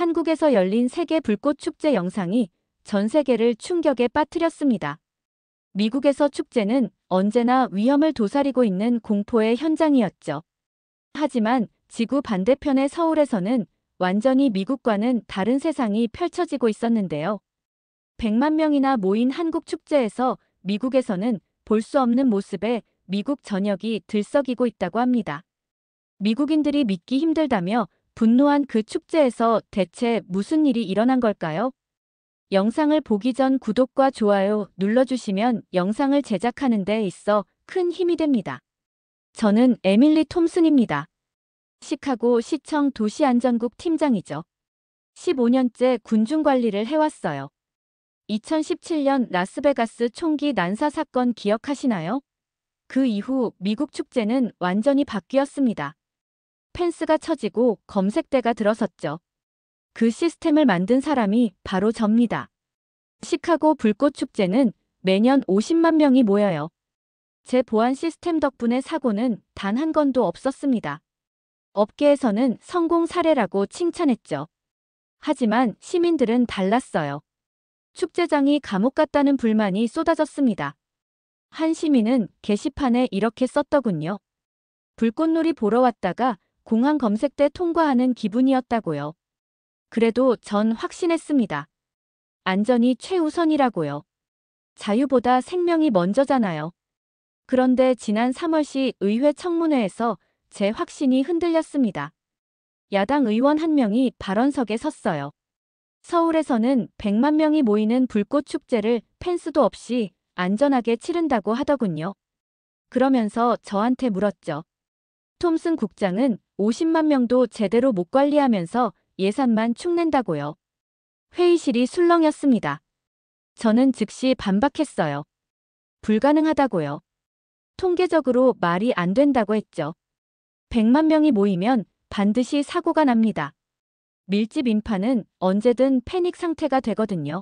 한국에서 열린 세계 불꽃 축제 영상이 전 세계를 충격에 빠뜨렸습니다. 미국에서 축제는 언제나 위험을 도사리고 있는 공포의 현장이었죠. 하지만 지구 반대편의 서울에서는 완전히 미국과는 다른 세상이 펼쳐지고 있었는데요. 100만 명이나 모인 한국 축제에서 미국에서는 볼 수 없는 모습에 미국 전역이 들썩이고 있다고 합니다. 미국인들이 믿기 힘들다며 분노한 그 축제에서 대체 무슨 일이 일어난 걸까요? 영상을 보기 전 구독과 좋아요 눌러주시면 영상을 제작하는 데 있어 큰 힘이 됩니다. 저는 에밀리 톰슨입니다. 시카고 시청 도시안전국 팀장이죠. 15년째 군중 관리를 해왔어요. 2017년 라스베가스 총기 난사 사건 기억하시나요? 그 이후 미국 축제는 완전히 바뀌었습니다. 펜스가 쳐지고 검색대가 들어섰죠. 그 시스템을 만든 사람이 바로 접니다. 시카고 불꽃 축제는 매년 50만 명이 모여요. 제 보안 시스템 덕분에 사고는 단 한 건도 없었습니다. 업계에서는 성공 사례라고 칭찬했죠. 하지만 시민들은 달랐어요. 축제장이 감옥 같다는 불만이 쏟아졌습니다. 한 시민은 게시판에 이렇게 썼더군요. 불꽃놀이 보러 왔다가 공항 검색대 통과하는 기분이었다고요. 그래도 전 확신했습니다. 안전이 최우선이라고요. 자유보다 생명이 먼저잖아요. 그런데 지난 3월시 의회 청문회에서 제 확신이 흔들렸습니다. 야당 의원 한 명이 발언석에 섰어요. 서울에서는 100만 명이 모이는 불꽃 축제를 펜스도 없이 안전하게 치른다고 하더군요. 그러면서 저한테 물었죠. 톰슨 국장은 50만 명도 제대로 못 관리하면서 예산만 축낸다고요. 회의실이 술렁였습니다. 저는 즉시 반박했어요. 불가능하다고요. 통계적으로 말이 안 된다고 했죠. 100만 명이 모이면 반드시 사고가 납니다. 밀집 인파는 언제든 패닉 상태가 되거든요.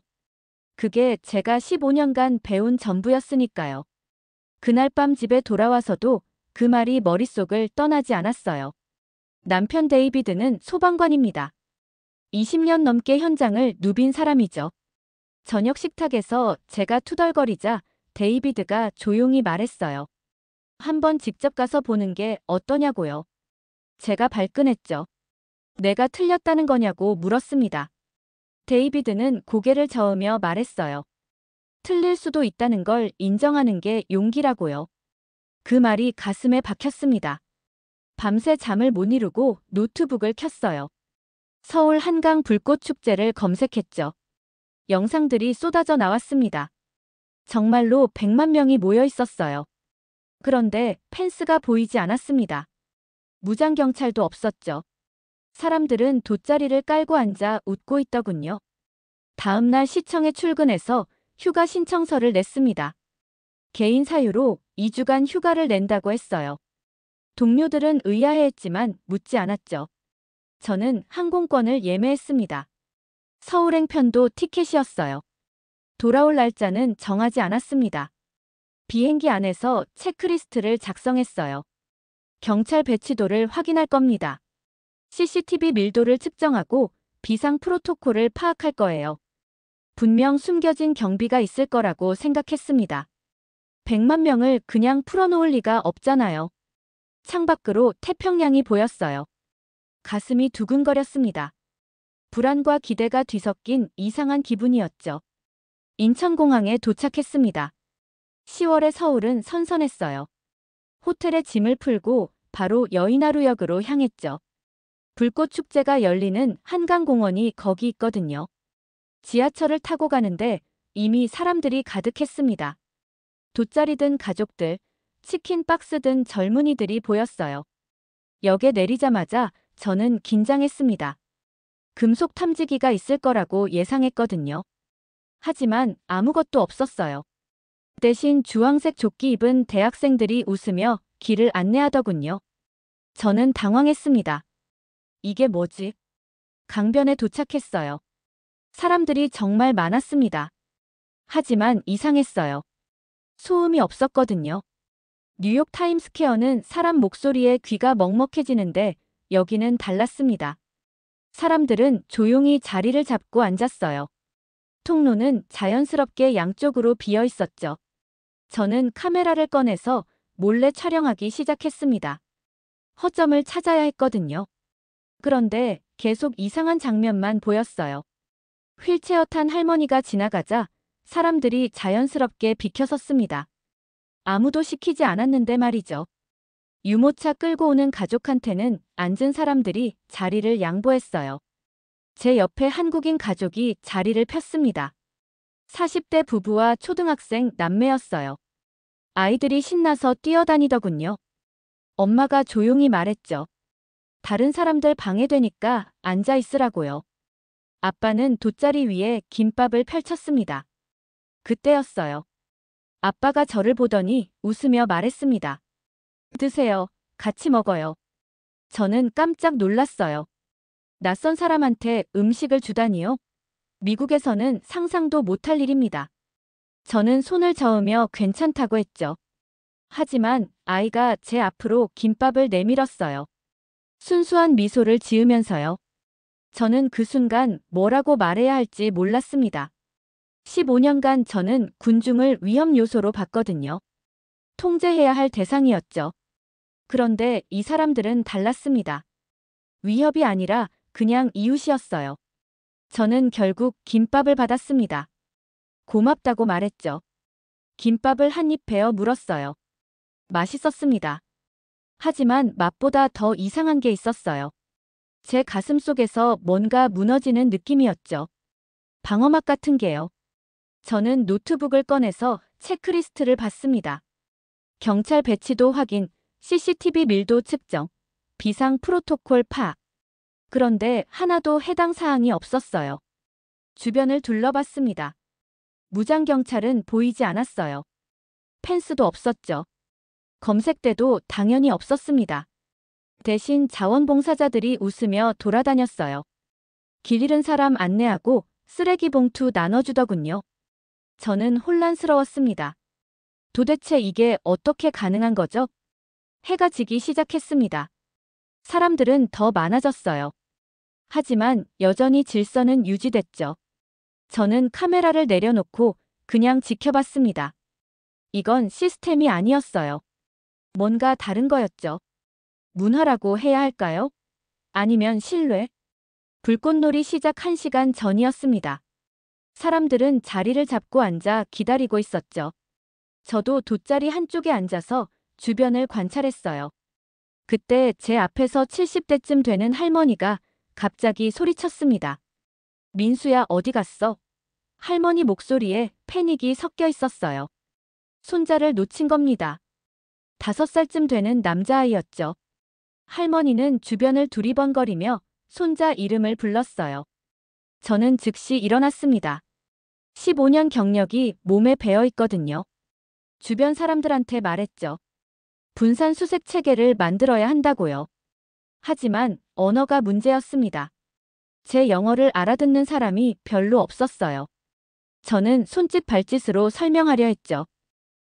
그게 제가 15년간 배운 전부였으니까요. 그날 밤 집에 돌아와서도 그 말이 머릿속을 떠나지 않았어요. 남편 데이비드는 소방관입니다. 20년 넘게 현장을 누빈 사람이죠. 저녁 식탁에서 제가 투덜거리자 데이비드가 조용히 말했어요. 한번 직접 가서 보는 게 어떠냐고요. 제가 발끈했죠. 내가 틀렸다는 거냐고 물었습니다. 데이비드는 고개를 저으며 말했어요. 틀릴 수도 있다는 걸 인정하는 게 용기라고요. 그 말이 가슴에 박혔습니다. 밤새 잠을 못 이루고 노트북을 켰어요. 서울 한강 불꽃 축제를 검색했죠. 영상들이 쏟아져 나왔습니다. 정말로 100만 명이 모여 있었어요. 그런데 펜스가 보이지 않았습니다. 무장경찰도 없었죠. 사람들은 돗자리를 깔고 앉아 웃고 있더군요. 다음 날 시청에 출근해서 휴가 신청서를 냈습니다. 개인 사유로 2주간 휴가를 낸다고 했어요. 동료들은 의아해했지만 묻지 않았죠. 저는 항공권을 예매했습니다. 서울행 편도 티켓이었어요. 돌아올 날짜는 정하지 않았습니다. 비행기 안에서 체크리스트를 작성했어요. 경찰 배치도를 확인할 겁니다. CCTV 밀도를 측정하고 비상 프로토콜을 파악할 거예요. 분명 숨겨진 경비가 있을 거라고 생각했습니다. 100만 명을 그냥 풀어놓을 리가 없잖아요. 창밖으로 태평양이 보였어요. 가슴이 두근거렸습니다. 불안과 기대가 뒤섞인 이상한 기분이었죠. 인천공항에 도착했습니다. 10월의 서울은 선선했어요. 호텔에 짐을 풀고 바로 여의나루역으로 향했죠. 불꽃 축제가 열리는 한강공원이 거기 있거든요. 지하철을 타고 가는데 이미 사람들이 가득했습니다. 돗자리 든 가족들, 치킨 박스 든 젊은이들이 보였어요. 역에 내리자마자 저는 긴장했습니다. 금속 탐지기가 있을 거라고 예상했거든요. 하지만 아무것도 없었어요. 대신 주황색 조끼 입은 대학생들이 웃으며 길을 안내하더군요. 저는 당황했습니다. 이게 뭐지? 강변에 도착했어요. 사람들이 정말 많았습니다. 하지만 이상했어요. 소음이 없었거든요. 뉴욕 타임스퀘어는 사람 목소리에 귀가 먹먹해지는데 여기는 달랐습니다. 사람들은 조용히 자리를 잡고 앉았어요. 통로는 자연스럽게 양쪽으로 비어 있었죠. 저는 카메라를 꺼내서 몰래 촬영하기 시작했습니다. 허점을 찾아야 했거든요. 그런데 계속 이상한 장면만 보였어요. 휠체어 탄 할머니가 지나가자 사람들이 자연스럽게 비켜섰습니다. 아무도 시키지 않았는데 말이죠. 유모차 끌고 오는 가족한테는 앉은 사람들이 자리를 양보했어요. 제 옆에 한국인 가족이 자리를 폈습니다. 40대 부부와 초등학생 남매였어요. 아이들이 신나서 뛰어다니더군요. 엄마가 조용히 말했죠. 다른 사람들 방해되니까 앉아 있으라고요. 아빠는 돗자리 위에 김밥을 펼쳤습니다. 그때였어요. 아빠가 저를 보더니 웃으며 말했습니다. 드세요. 같이 먹어요. 저는 깜짝 놀랐어요. 낯선 사람한테 음식을 주다니요? 미국에서는 상상도 못할 일입니다. 저는 손을 저으며 괜찮다고 했죠. 하지만 아이가 제 앞으로 김밥을 내밀었어요. 순수한 미소를 지으면서요. 저는 그 순간 뭐라고 말해야 할지 몰랐습니다. 15년간 저는 군중을 위험 요소로 봤거든요. 통제해야 할 대상이었죠. 그런데 이 사람들은 달랐습니다. 위협이 아니라 그냥 이웃이었어요. 저는 결국 김밥을 받았습니다. 고맙다고 말했죠. 김밥을 한 입 베어 물었어요. 맛있었습니다. 하지만 맛보다 더 이상한 게 있었어요. 제 가슴 속에서 뭔가 무너지는 느낌이었죠. 방어막 같은 게요. 저는 노트북을 꺼내서 체크리스트를 봤습니다. 경찰 배치도 확인, CCTV 밀도 측정, 비상 프로토콜 파악. 그런데 하나도 해당 사항이 없었어요. 주변을 둘러봤습니다. 무장경찰은 보이지 않았어요. 펜스도 없었죠. 검색대도 당연히 없었습니다. 대신 자원봉사자들이 웃으며 돌아다녔어요. 길 잃은 사람 안내하고 쓰레기 봉투 나눠주더군요. 저는 혼란스러웠습니다. 도대체 이게 어떻게 가능한 거죠? 해가 지기 시작했습니다. 사람들은 더 많아졌어요. 하지만 여전히 질서는 유지됐죠. 저는 카메라를 내려놓고 그냥 지켜봤습니다. 이건 시스템이 아니었어요. 뭔가 다른 거였죠. 문화라고 해야 할까요? 아니면 신뢰? 불꽃놀이 시작 1시간 전이었습니다. 사람들은 자리를 잡고 앉아 기다리고 있었죠. 저도 돗자리 한쪽에 앉아서 주변을 관찰했어요. 그때 제 앞에서 70대쯤 되는 할머니가 갑자기 소리쳤습니다. 민수야, 어디 갔어? 할머니 목소리에 패닉이 섞여 있었어요. 손자를 놓친 겁니다. 5살쯤 되는 남자아이였죠. 할머니는 주변을 두리번거리며 손자 이름을 불렀어요. 저는 즉시 일어났습니다. 15년 경력이 몸에 배어 있거든요. 주변 사람들한테 말했죠. 분산 수색 체계를 만들어야 한다고요. 하지만 언어가 문제였습니다. 제 영어를 알아듣는 사람이 별로 없었어요. 저는 손짓 발짓으로 설명하려 했죠.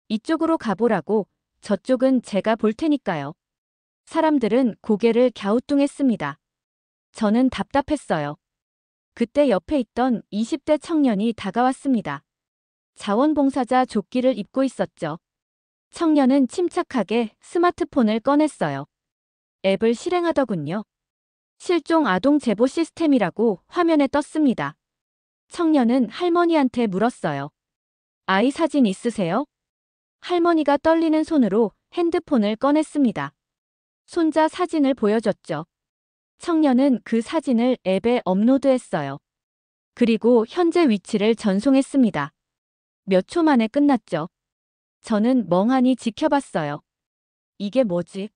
이쪽으로 가보라고, 저쪽은 제가 볼 테니까요. 사람들은 고개를 갸우뚱했습니다. 저는 답답했어요. 그때 옆에 있던 20대 청년이 다가왔습니다. 자원봉사자 조끼를 입고 있었죠. 청년은 침착하게 스마트폰을 꺼냈어요. 앱을 실행하더군요. 실종 아동 제보 시스템이라고 화면에 떴습니다. 청년은 할머니한테 물었어요. 아이 사진 있으세요? 할머니가 떨리는 손으로 핸드폰을 꺼냈습니다. 손자 사진을 보여줬죠. 청년은 그 사진을 앱에 업로드했어요. 그리고 현재 위치를 전송했습니다. 몇 초 만에 끝났죠. 저는 멍하니 지켜봤어요. 이게 뭐지?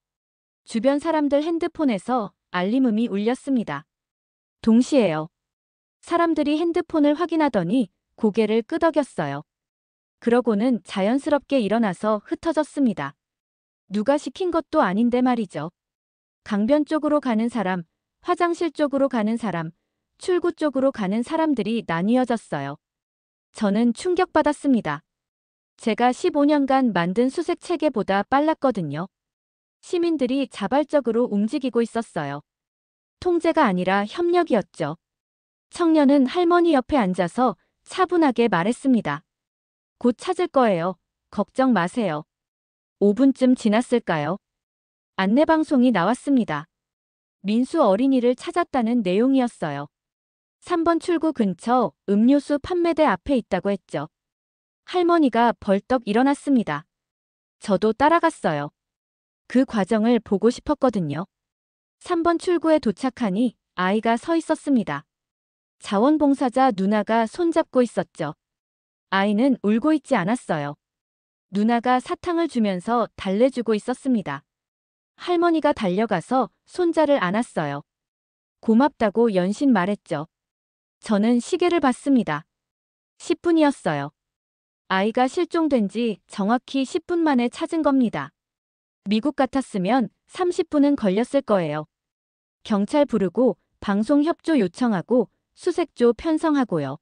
주변 사람들 핸드폰에서 알림음이 울렸습니다. 동시에요. 사람들이 핸드폰을 확인하더니 고개를 끄덕였어요. 그러고는 자연스럽게 일어나서 흩어졌습니다. 누가 시킨 것도 아닌데 말이죠. 강변 쪽으로 가는 사람, 화장실 쪽으로 가는 사람, 출구 쪽으로 가는 사람들이 나뉘어졌어요. 저는 충격받았습니다. 제가 15년간 만든 수색 체계보다 빨랐거든요. 시민들이 자발적으로 움직이고 있었어요. 통제가 아니라 협력이었죠. 청년은 할머니 옆에 앉아서 차분하게 말했습니다. 곧 찾을 거예요. 걱정 마세요. 5분쯤 지났을까요? 안내방송이 나왔습니다. 민수 어린이를 찾았다는 내용이었어요. 3번 출구 근처 음료수 판매대 앞에 있다고 했죠. 할머니가 벌떡 일어났습니다. 저도 따라갔어요. 그 과정을 보고 싶었거든요. 3번 출구에 도착하니 아이가 서 있었습니다. 자원봉사자 누나가 손잡고 있었죠. 아이는 울고 있지 않았어요. 누나가 사탕을 주면서 달래주고 있었습니다. 할머니가 달려가서 손자를 안았어요. 고맙다고 연신 말했죠. 저는 시계를 봤습니다. 10분이었어요. 아이가 실종된 지 정확히 10분 만에 찾은 겁니다. 미국 같았으면 30분은 걸렸을 거예요. 경찰 부르고 방송 협조 요청하고 수색조 편성하고요.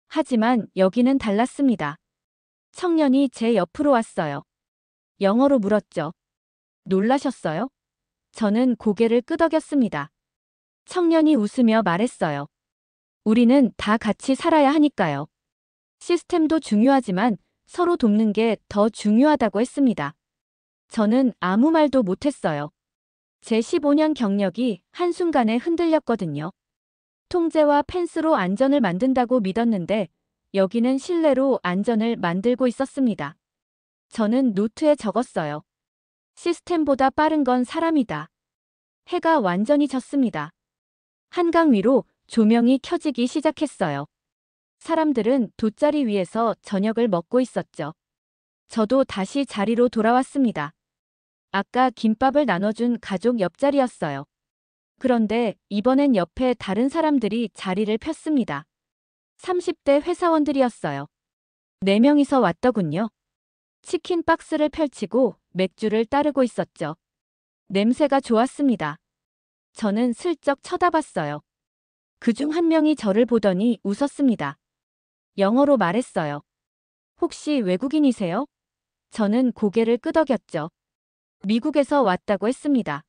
하지만 여기는 달랐습니다. 청년이 제 옆으로 왔어요. 영어로 물었죠. 놀라셨어요? 저는 고개를 끄덕였습니다. 청년이 웃으며 말했어요. 우리는 다 같이 살아야 하니까요. 시스템도 중요하지만 서로 돕는 게 더 중요하다고 했습니다. 저는 아무 말도 못했어요. 제 15년 경력이 한순간에 흔들렸거든요. 통제와 펜스로 안전을 만든다고 믿었는데 여기는 신뢰로 안전을 만들고 있었습니다. 저는 노트에 적었어요. 시스템보다 빠른 건 사람이다. 해가 완전히 졌습니다. 한강 위로 조명이 켜지기 시작했어요. 사람들은 돗자리 위에서 저녁을 먹고 있었죠. 저도 다시 자리로 돌아왔습니다. 아까 김밥을 나눠준 가족 옆자리였어요. 그런데 이번엔 옆에 다른 사람들이 자리를 폈습니다. 30대 회사원들이었어요. 4명이서 왔더군요. 치킨 박스를 펼치고 맥주를 따르고 있었죠. 냄새가 좋았습니다. 저는 슬쩍 쳐다봤어요. 그중 한 명이 저를 보더니 웃었습니다. 영어로 말했어요. 혹시 외국인이세요? 저는 고개를 끄덕였죠. 미국에서 왔다고 했습니다.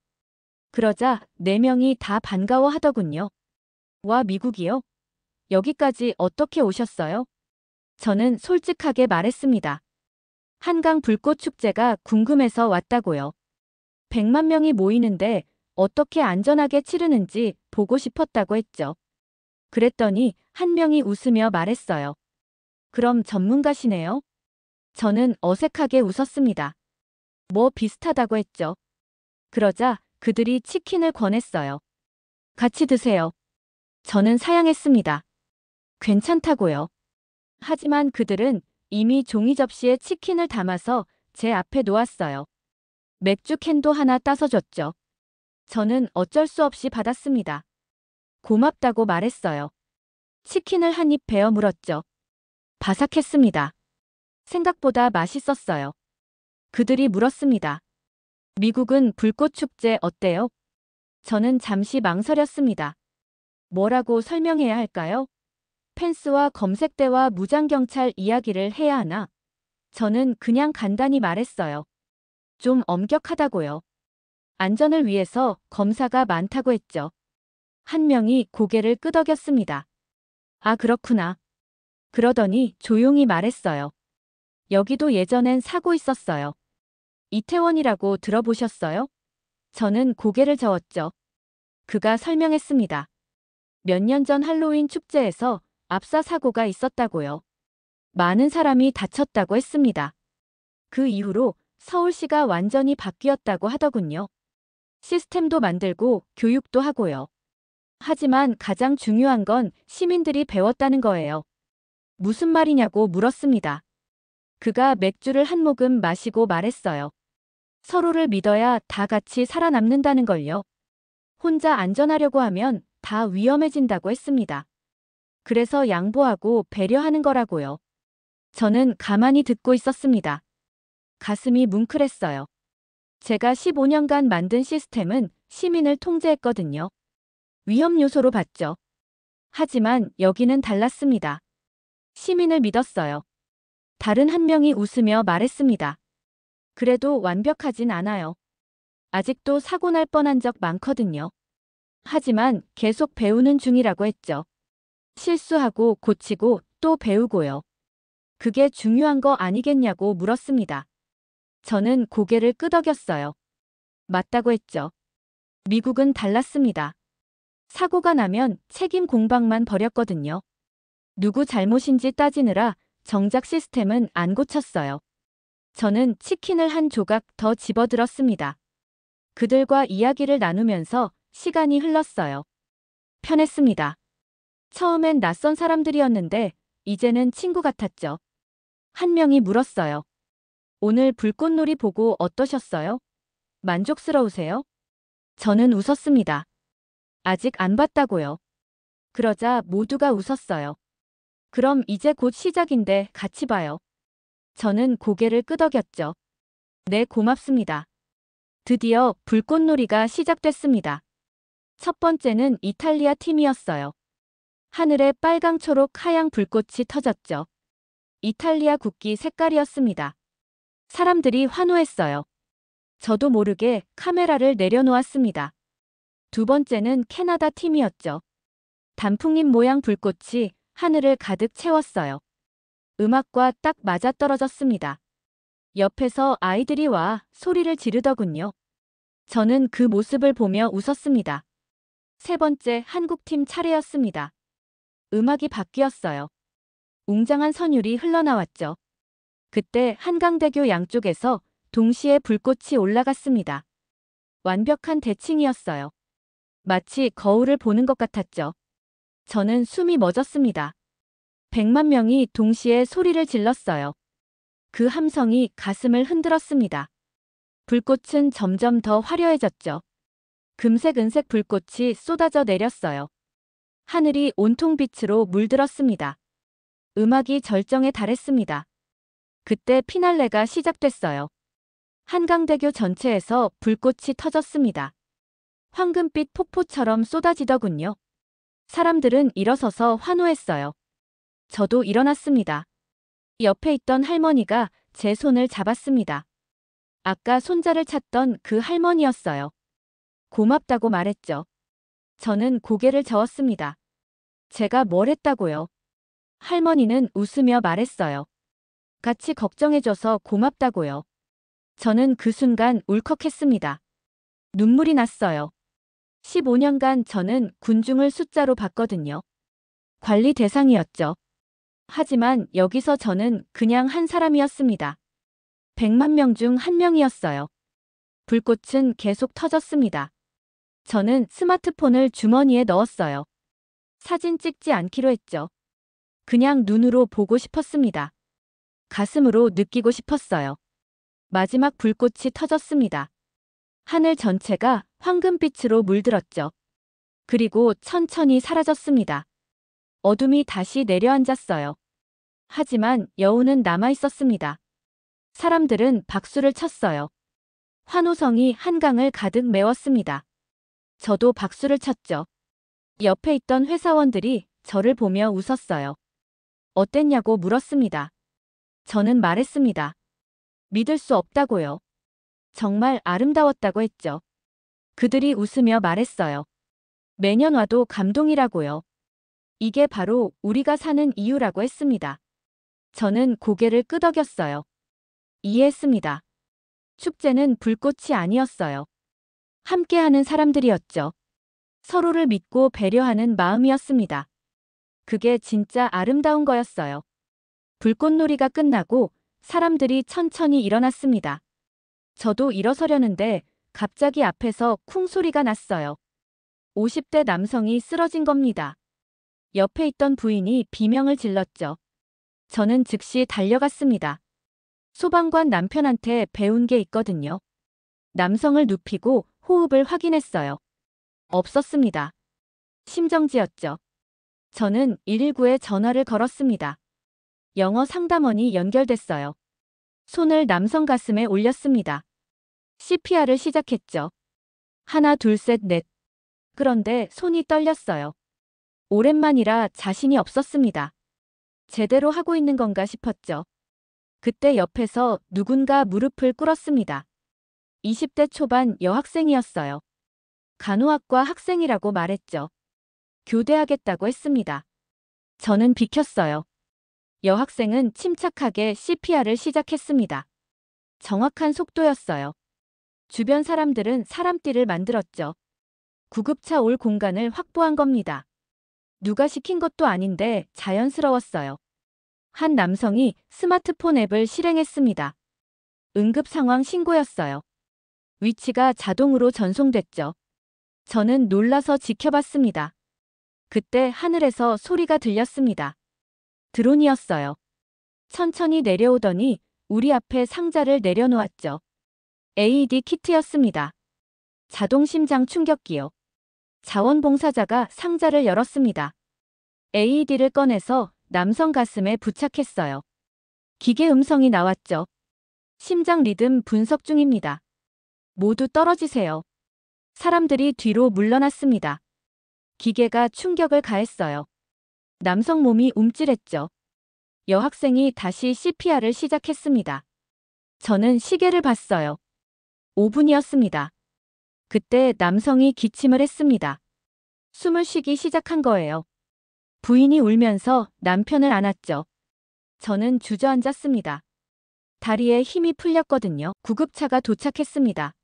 그러자 4명이 다 반가워하더군요. 와, 미국이요? 여기까지 어떻게 오셨어요? 저는 솔직하게 말했습니다. 한강 불꽃 축제가 궁금해서 왔다고요. 100만 명이 모이는데 어떻게 안전하게 치르는지 보고 싶었다고 했죠. 그랬더니 한 명이 웃으며 말했어요. 그럼 전문가시네요? 저는 어색하게 웃었습니다. 뭐 비슷하다고 했죠. 그러자 그들이 치킨을 권했어요. 같이 드세요. 저는 사양했습니다. 괜찮다고요. 하지만 그들은 이미 종이 접시에 치킨을 담아서 제 앞에 놓았어요. 맥주 캔도 하나 따서 줬죠. 저는 어쩔 수 없이 받았습니다. 고맙다고 말했어요. 치킨을 한 입 베어 물었죠. 바삭했습니다. 생각보다 맛있었어요. 그들이 물었습니다. 미국은 불꽃축제 어때요? 저는 잠시 망설였습니다. 뭐라고 설명해야 할까요? 펜스와 검색대와 무장경찰 이야기를 해야 하나? 저는 그냥 간단히 말했어요. 좀 엄격하다고요. 안전을 위해서 검사가 많다고 했죠. 한 명이 고개를 끄덕였습니다. 아, 그렇구나. 그러더니 조용히 말했어요. 여기도 예전엔 사고 있었어요. 이태원이라고 들어보셨어요? 저는 고개를 저었죠. 그가 설명했습니다. 몇 년 전 할로윈 축제에서 압사 사고가 있었다고요. 많은 사람이 다쳤다고 했습니다. 그 이후로 서울시가 완전히 바뀌었다고 하더군요. 시스템도 만들고 교육도 하고요. 하지만 가장 중요한 건 시민들이 배웠다는 거예요. 무슨 말이냐고 물었습니다. 그가 맥주를 한 모금 마시고 말했어요. 서로를 믿어야 다 같이 살아남는다는 걸요. 혼자 안전하려고 하면 다 위험해진다고 했습니다. 그래서 양보하고 배려하는 거라고요. 저는 가만히 듣고 있었습니다. 가슴이 뭉클했어요. 제가 15년간 만든 시스템은 시민을 통제했거든요. 위험 요소로 봤죠. 하지만 여기는 달랐습니다. 시민을 믿었어요. 다른 한 명이 웃으며 말했습니다. 그래도 완벽하진 않아요. 아직도 사고 날 뻔한 적 많거든요. 하지만 계속 배우는 중이라고 했죠. 실수하고 고치고 또 배우고요. 그게 중요한 거 아니겠냐고 물었습니다. 저는 고개를 끄덕였어요. 맞다고 했죠. 미국은 달랐습니다. 사고가 나면 책임 공방만 벌였거든요. 누구 잘못인지 따지느라 정작 시스템은 안 고쳤어요. 저는 치킨을 한 조각 더 집어들었습니다. 그들과 이야기를 나누면서 시간이 흘렀어요. 편했습니다. 처음엔 낯선 사람들이었는데 이제는 친구 같았죠. 한 명이 물었어요. 오늘 불꽃놀이 보고 어떠셨어요? 만족스러우세요? 저는 웃었습니다. 아직 안 봤다고요. 그러자 모두가 웃었어요. 그럼 이제 곧 시작인데 같이 봐요. 저는 고개를 끄덕였죠. 네, 고맙습니다. 드디어 불꽃놀이가 시작됐습니다. 첫 번째는 이탈리아 팀이었어요. 하늘에 빨강, 초록, 하양 불꽃이 터졌죠. 이탈리아 국기 색깔이었습니다. 사람들이 환호했어요. 저도 모르게 카메라를 내려놓았습니다. 두 번째는 캐나다 팀이었죠. 단풍잎 모양 불꽃이 하늘을 가득 채웠어요. 음악과 딱 맞아떨어졌습니다. 옆에서 아이들이 와 소리를 지르더군요. 저는 그 모습을 보며 웃었습니다. 세 번째 한국팀 차례였습니다. 음악이 바뀌었어요. 웅장한 선율이 흘러나왔죠. 그때 한강대교 양쪽에서 동시에 불꽃이 올라갔습니다. 완벽한 대칭이었어요. 마치 거울을 보는 것 같았죠. 저는 숨이 멎었습니다. 100만 명이 동시에 소리를 질렀어요. 그 함성이 가슴을 흔들었습니다. 불꽃은 점점 더 화려해졌죠. 금색, 은색 불꽃이 쏟아져 내렸어요. 하늘이 온통 빛으로 물들었습니다. 음악이 절정에 달했습니다. 그때 피날레가 시작됐어요. 한강대교 전체에서 불꽃이 터졌습니다. 황금빛 폭포처럼 쏟아지더군요. 사람들은 일어서서 환호했어요. 저도 일어났습니다. 옆에 있던 할머니가 제 손을 잡았습니다. 아까 손자를 찾던 그 할머니였어요. 고맙다고 말했죠. 저는 고개를 저었습니다. 제가 뭘 했다고요? 할머니는 웃으며 말했어요. 같이 걱정해줘서 고맙다고요. 저는 그 순간 울컥했습니다. 눈물이 났어요. 15년간 저는 군중을 숫자로 봤거든요. 관리 대상이었죠. 하지만 여기서 저는 그냥 한 사람이었습니다. 100만 명 중 한 명이었어요. 불꽃은 계속 터졌습니다. 저는 스마트폰을 주머니에 넣었어요. 사진 찍지 않기로 했죠. 그냥 눈으로 보고 싶었습니다. 가슴으로 느끼고 싶었어요. 마지막 불꽃이 터졌습니다. 하늘 전체가 황금빛으로 물들었죠. 그리고 천천히 사라졌습니다. 어둠이 다시 내려앉았어요. 하지만 여우는 남아있었습니다. 사람들은 박수를 쳤어요. 환호성이 한강을 가득 메웠습니다. 저도 박수를 쳤죠. 옆에 있던 회사원들이 저를 보며 웃었어요. 어땠냐고 물었습니다. 저는 말했습니다. 믿을 수 없다고요. 정말 아름다웠다고 했죠. 그들이 웃으며 말했어요. 매년 와도 감동이라고요. 이게 바로 우리가 사는 이유라고 했습니다. 저는 고개를 끄덕였어요. 이해했습니다. 축제는 불꽃이 아니었어요. 함께하는 사람들이었죠. 서로를 믿고 배려하는 마음이었습니다. 그게 진짜 아름다운 거였어요. 불꽃놀이가 끝나고 사람들이 천천히 일어났습니다. 저도 일어서려는데 갑자기 앞에서 쿵 소리가 났어요. 50대 남성이 쓰러진 겁니다. 옆에 있던 부인이 비명을 질렀죠. 저는 즉시 달려갔습니다. 소방관 남편한테 배운 게 있거든요. 남성을 눕히고 호흡을 확인했어요. 없었습니다. 심정지였죠. 저는 119에 전화를 걸었습니다. 영어 상담원이 연결됐어요. 손을 남성 가슴에 올렸습니다. CPR을 시작했죠. 하나, 둘, 셋, 넷. 그런데 손이 떨렸어요. 오랜만이라 자신이 없었습니다. 제대로 하고 있는 건가 싶었죠. 그때 옆에서 누군가 무릎을 꿇었습니다. 20대 초반 여학생이었어요. 간호학과 학생이라고 말했죠. 교대하겠다고 했습니다. 저는 비켰어요. 여학생은 침착하게 CPR을 시작했습니다. 정확한 속도였어요. 주변 사람들은 사람띠를 만들었죠. 구급차 올 공간을 확보한 겁니다. 누가 시킨 것도 아닌데 자연스러웠어요. 한 남성이 스마트폰 앱을 실행했습니다. 응급 상황 신고였어요. 위치가 자동으로 전송됐죠. 저는 놀라서 지켜봤습니다. 그때 하늘에서 소리가 들렸습니다. 드론이었어요. 천천히 내려오더니 우리 앞에 상자를 내려놓았죠. AED 키트였습니다. 자동 심장 충격기요. 자원봉사자가 상자를 열었습니다. AED를 꺼내서 남성 가슴에 부착했어요. 기계 음성이 나왔죠. 심장 리듬 분석 중입니다. 모두 떨어지세요. 사람들이 뒤로 물러났습니다. 기계가 충격을 가했어요. 남성 몸이 움찔했죠. 여학생이 다시 CPR을 시작했습니다. 저는 시계를 봤어요. 5분이었습니다. 그때 남성이 기침을 했습니다. 숨을 쉬기 시작한 거예요. 부인이 울면서 남편을 안았죠. 저는 주저앉았습니다. 다리에 힘이 풀렸거든요. 구급차가 도착했습니다.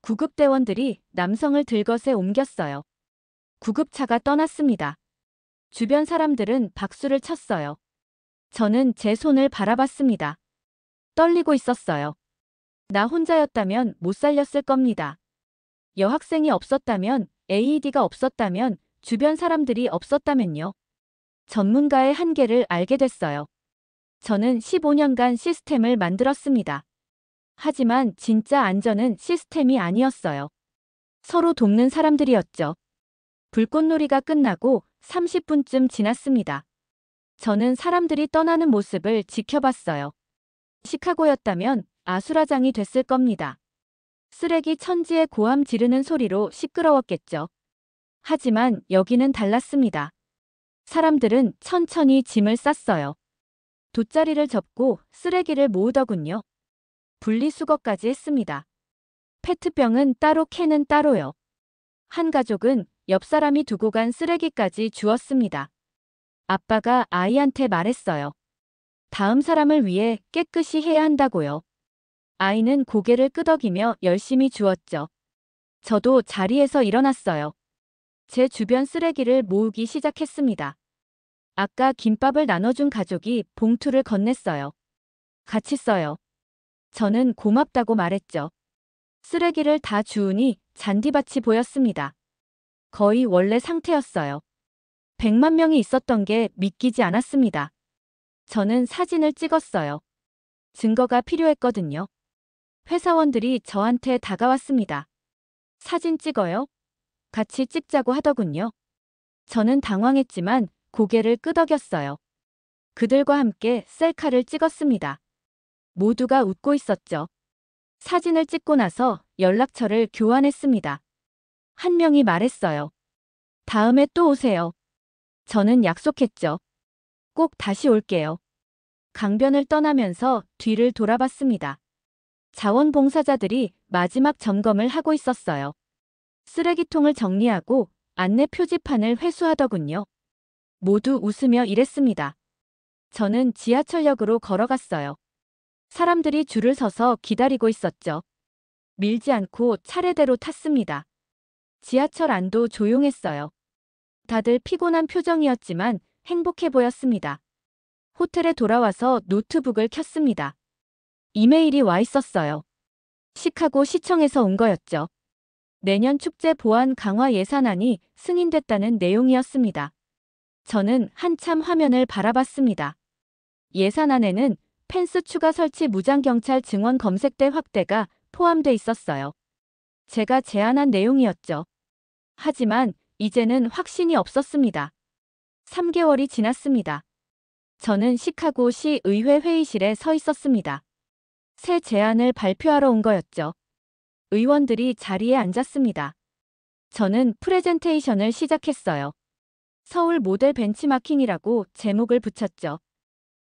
구급대원들이 남성을 들것에 옮겼어요. 구급차가 떠났습니다. 주변 사람들은 박수를 쳤어요. 저는 제 손을 바라봤습니다. 떨리고 있었어요. 나 혼자였다면 못 살렸을 겁니다. 여학생이 없었다면, AED가 없었다면, 주변 사람들이 없었다면요. 전문가의 한계를 알게 됐어요. 저는 15년간 시스템을 만들었습니다. 하지만 진짜 안전은 시스템이 아니었어요. 서로 돕는 사람들이었죠. 불꽃놀이가 끝나고 30분쯤 지났습니다. 저는 사람들이 떠나는 모습을 지켜봤어요. 시카고였다면 아수라장이 됐을 겁니다. 쓰레기 천지에 고함 지르는 소리로 시끄러웠겠죠. 하지만 여기는 달랐습니다. 사람들은 천천히 짐을 쌌어요. 돗자리를 접고 쓰레기를 모으더군요. 분리수거까지 했습니다. 페트병은 따로, 캔은 따로요. 한 가족은 옆 사람이 두고 간 쓰레기까지 주웠습니다. 아빠가 아이한테 말했어요. 다음 사람을 위해 깨끗이 해야 한다고요. 아이는 고개를 끄덕이며 열심히 주웠죠. 저도 자리에서 일어났어요. 제 주변 쓰레기를 모으기 시작했습니다. 아까 김밥을 나눠준 가족이 봉투를 건넸어요. 같이 써요. 저는 고맙다고 말했죠. 쓰레기를 다 주우니 잔디밭이 보였습니다. 거의 원래 상태였어요. 100만 명이 있었던 게 믿기지 않았습니다. 저는 사진을 찍었어요. 증거가 필요했거든요. 회사원들이 저한테 다가왔습니다. 사진 찍어요? 같이 찍자고 하더군요. 저는 당황했지만 고개를 끄덕였어요. 그들과 함께 셀카를 찍었습니다. 모두가 웃고 있었죠. 사진을 찍고 나서 연락처를 교환했습니다. 한 명이 말했어요. 다음에 또 오세요. 저는 약속했죠. 꼭 다시 올게요. 강변을 떠나면서 뒤를 돌아봤습니다. 자원봉사자들이 마지막 점검을 하고 있었어요. 쓰레기통을 정리하고 안내 표지판을 회수하더군요. 모두 웃으며 일했습니다. 저는 지하철역으로 걸어갔어요. 사람들이 줄을 서서 기다리고 있었죠. 밀지 않고 차례대로 탔습니다. 지하철 안도 조용했어요. 다들 피곤한 표정이었지만 행복해 보였습니다. 호텔에 돌아와서 노트북을 켰습니다. 이메일이 와 있었어요. 시카고 시청에서 온 거였죠. 내년 축제 보안 강화 예산안이 승인됐다는 내용이었습니다. 저는 한참 화면을 바라봤습니다. 예산안에는 펜스 추가 설치 무장경찰 증원 검색대 확대가 포함돼 있었어요. 제가 제안한 내용이었죠. 하지만 이제는 확신이 없었습니다. 3개월이 지났습니다. 저는 시카고시 의회 회의실에 서 있었습니다. 새 제안을 발표하러 온 거였죠. 의원들이 자리에 앉았습니다. 저는 프레젠테이션을 시작했어요. 서울 모델 벤치마킹이라고 제목을 붙였죠.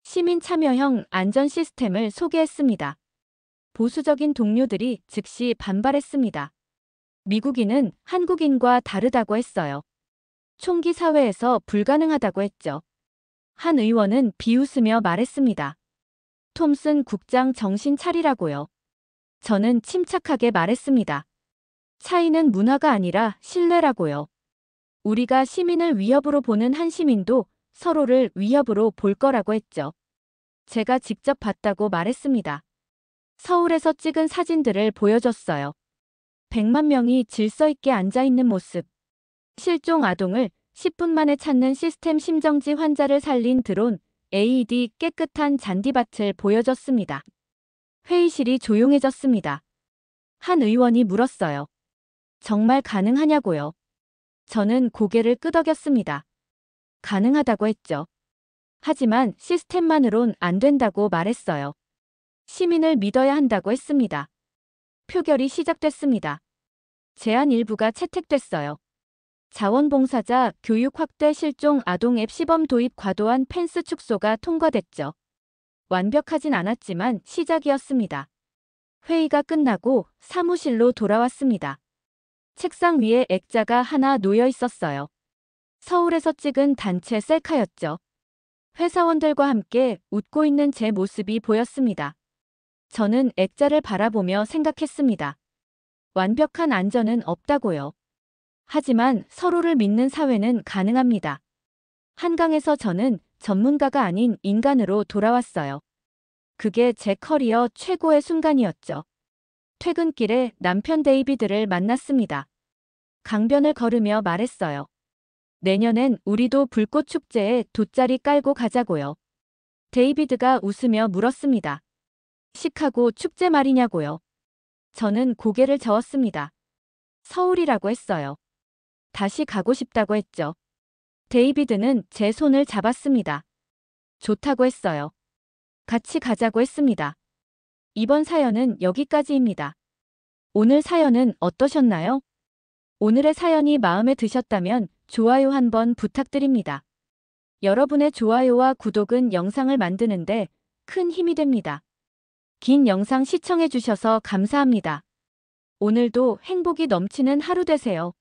시민 참여형 안전 시스템을 소개했습니다. 보수적인 동료들이 즉시 반발했습니다. 미국인은 한국인과 다르다고 했어요. 총기 사회에서 불가능하다고 했죠. 한 의원은 비웃으며 말했습니다. 톰슨 국장 정신 차리라고요. 저는 침착하게 말했습니다. 차이는 문화가 아니라 신뢰라고요. 우리가 시민을 위협으로 보는 한 시민도 서로를 위협으로 볼 거라고 했죠. 제가 직접 봤다고 말했습니다. 서울에서 찍은 사진들을 보여줬어요. 100만 명이 질서 있게 앉아 있는 모습. 실종 아동을 10분 만에 찾는 시스템 심정지 환자를 살린 드론, AED 깨끗한 잔디밭을 보여줬습니다. 회의실이 조용해졌습니다. 한 의원이 물었어요. 정말 가능하냐고요. 저는 고개를 끄덕였습니다. 가능하다고 했죠. 하지만 시스템만으론 안 된다고 말했어요. 시민을 믿어야 한다고 했습니다. 표결이 시작됐습니다. 제안 일부가 채택됐어요. 자원봉사자 교육 확대 실종 아동 앱 시범 도입 과도한 펜스 축소가 통과됐죠. 완벽하진 않았지만 시작이었습니다. 회의가 끝나고 사무실로 돌아왔습니다. 책상 위에 액자가 하나 놓여 있었어요. 서울에서 찍은 단체 셀카였죠. 회사원들과 함께 웃고 있는 제 모습이 보였습니다. 저는 액자를 바라보며 생각했습니다. 완벽한 안전은 없다고요. 하지만 서로를 믿는 사회는 가능합니다. 한강에서 저는 전문가가 아닌 인간으로 돌아왔어요. 그게 제 커리어 최고의 순간이었죠. 퇴근길에 남편 데이비드를 만났습니다. 강변을 걸으며 말했어요. 내년엔 우리도 불꽃 축제에 돗자리 깔고 가자고요. 데이비드가 웃으며 물었습니다. 시카고 축제 말이냐고요. 저는 고개를 저었습니다. 서울이라고 했어요. 다시 가고 싶다고 했죠. 데이비드는 제 손을 잡았습니다. 좋다고 했어요. 같이 가자고 했습니다. 이번 사연은 여기까지입니다. 오늘 사연은 어떠셨나요? 오늘의 사연이 마음에 드셨다면 좋아요 한번 부탁드립니다. 여러분의 좋아요와 구독은 영상을 만드는데 큰 힘이 됩니다. 긴 영상 시청해주셔서 감사합니다. 오늘도 행복이 넘치는 하루 되세요.